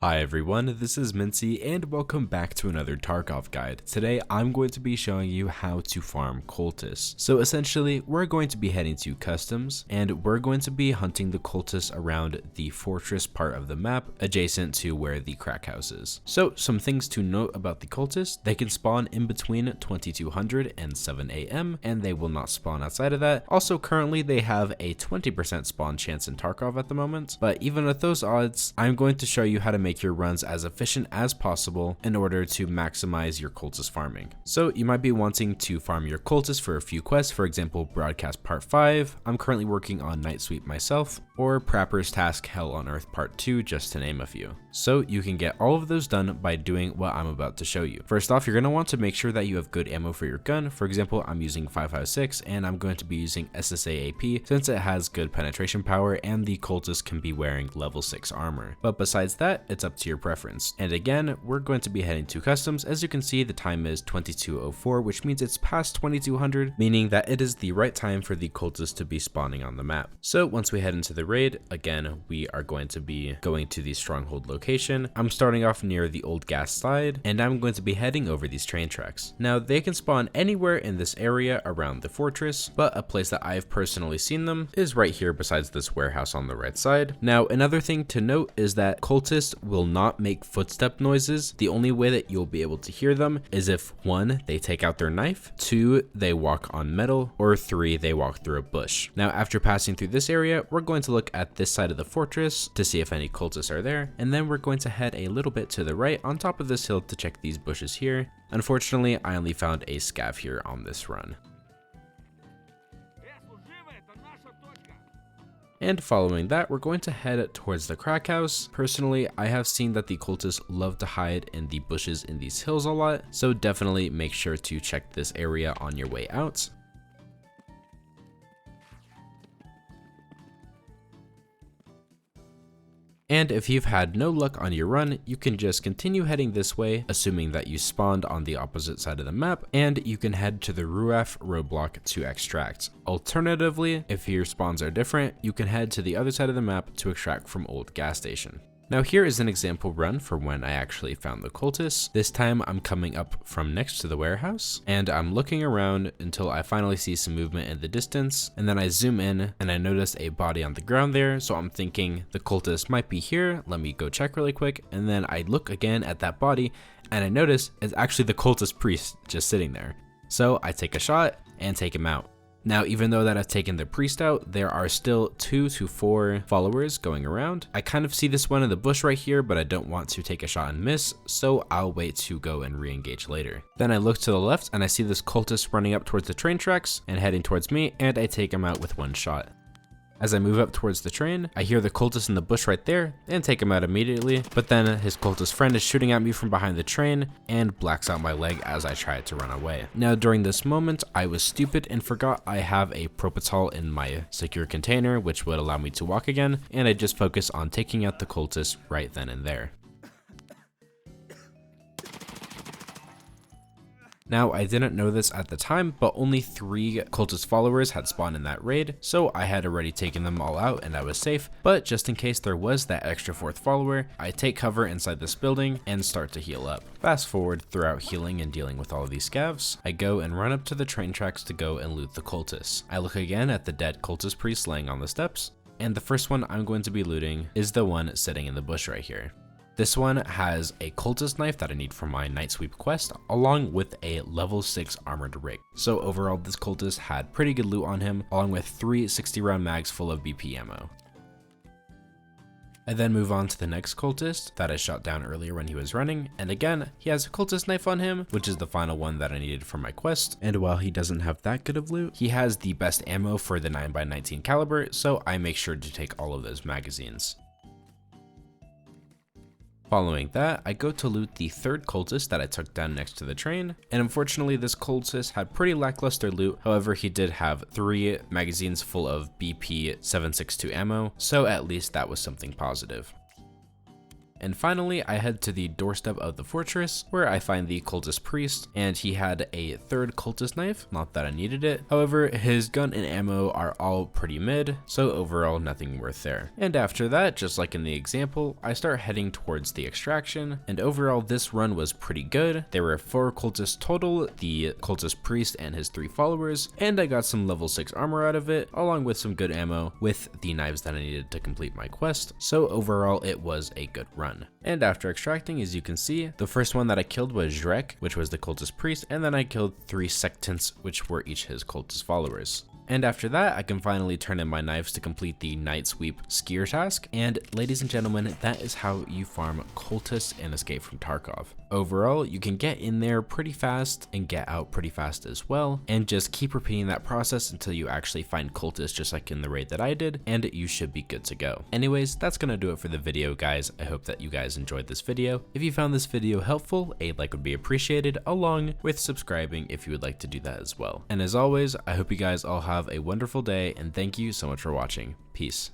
Hi everyone, this is Mincy and welcome back to another Tarkov guide. Today I'm going to be showing you how to farm cultists. So essentially we're going to be heading to customs and we're going to be hunting the cultists around the fortress part of the map adjacent to where the crack house is. So some things to note about the cultists: they can spawn in between 2200 and 7 AM and they will not spawn outside of that. Also currently they have a 20% spawn chance in Tarkov at the moment, but even with those odds I'm going to show you how to make your runs as efficient as possible in order to maximize your cultist farming. So you might be wanting to farm your cultist for a few quests, for example Broadcast Part 5, I'm currently working on Night Sweep myself, or Prapper's Task Hell on Earth Part 2, just to name a few. So you can get all of those done by doing what I'm about to show you. First off, you're going to want to make sure that you have good ammo for your gun. For example, I'm using 5.56 and I'm going to be using SSA AP since it has good penetration power and the cultist can be wearing level 6 armor. But besides that, it's up to your preference. And again, we're going to be heading to customs. As you can see, the time is 22:04, which means it's past 2200, meaning that it is the right time for the cultists to be spawning on the map. So once we head into the raid, again, we are going to be going to the stronghold location. I'm starting off near the old gas slide and I'm going to be heading over these train tracks. Now they can spawn anywhere in this area around the fortress, but a place that I've personally seen them is right here besides this warehouse on the right side. Now another thing to note is that cultists will not make footstep noises. The only way that you'll be able to hear them is if 1, they take out their knife, 2, they walk on metal, or 3, they walk through a bush. Now after passing through this area, we're going to look at this side of the fortress to see if any cultists are there, and then we're going to head a little bit to the right on top of this hill to check these bushes here. Unfortunately, I only found a scav here on this run. And following that, we're going to head towards the crack house. Personally, I have seen that the cultists love to hide in the bushes in these hills a lot, so definitely make sure to check this area on your way out. And if you've had no luck on your run, you can just continue heading this way, assuming that you spawned on the opposite side of the map, and you can head to the Ruaf roadblock to extract. Alternatively, if your spawns are different, you can head to the other side of the map to extract from old gas station. Now here is an example run for when I actually found the cultists. This time I'm coming up from next to the warehouse and I'm looking around until I finally see some movement in the distance, and then I zoom in and I noticed a body on the ground there, so I'm thinking the cultist might be here, let me go check really quick, and then I look again at that body and I notice it's actually the cultist priest just sitting there. So I take a shot and take him out. Now, even though that I've taken the priest out, there are still 2 to 4 followers going around. I kind of see this one in the bush right here, but I don't want to take a shot and miss, so I'll wait to go and re-engage later. Then I look to the left and I see this cultist running up towards the train tracks and heading towards me, and I take him out with one shot. As I move up towards the train, I hear the cultist in the bush right there and take him out immediately, but then his cultist friend is shooting at me from behind the train and blacks out my leg as I try to run away. Now during this moment, I was stupid and forgot I have a propitol in my secure container, which would allow me to walk again, and I just focus on taking out the cultist right then and there. Now, I didn't know this at the time, but only 3 cultist followers had spawned in that raid, so I had already taken them all out and I was safe, but just in case there was that extra 4th follower, I take cover inside this building and start to heal up. Fast forward throughout healing and dealing with all of these scavs, I go and run up to the train tracks to go and loot the cultists. I look again at the dead cultist priest laying on the steps, and the first one I'm going to be looting is the one sitting in the bush right here. This one has a cultist knife that I need for my Night Sweep quest, along with a level 6 armored rig. So overall, this cultist had pretty good loot on him, along with 3 60-round mags full of BP ammo. I then move on to the next cultist that I shot down earlier when he was running, and again, he has a cultist knife on him, which is the final one that I needed for my quest, and while he doesn't have that good of loot, he has the best ammo for the 9x19 caliber, so I make sure to take all of those magazines. Following that, I go to loot the 3rd cultist that I took down next to the train, and unfortunately this cultist had pretty lackluster loot. However, he did have 3 magazines full of BP 7.62 ammo, so at least that was something positive. And finally, I head to the doorstep of the fortress, where I find the cultist priest, and he had a third cultist knife, not that I needed it. However, his gun and ammo are all pretty mid, so overall nothing worth there. And after that, just like in the example, I start heading towards the extraction, and overall this run was pretty good. There were 4 cultists total, the cultist priest and his 3 followers, and I got some level 6 armor out of it, along with some good ammo with the knives that I needed to complete my quest, so overall it was a good run. And after extracting, as you can see, the first one that I killed was Drek, which was the cultist priest, and then I killed 3 sectants, which were each his cultist followers. And after that, I can finally turn in my knives to complete the night sweep skier task. And ladies and gentlemen, that is how you farm cultists in Escape from Tarkov. Overall, you can get in there pretty fast and get out pretty fast as well, and just keep repeating that process until you actually find cultists just like in the raid that I did, and you should be good to go. Anyways, that's gonna do it for the video, guys. I hope that you guys enjoyed this video. If you found this video helpful, a like would be appreciated, along with subscribing if you would like to do that as well. And as always, I hope you guys all have a wonderful day, and thank you so much for watching. Peace.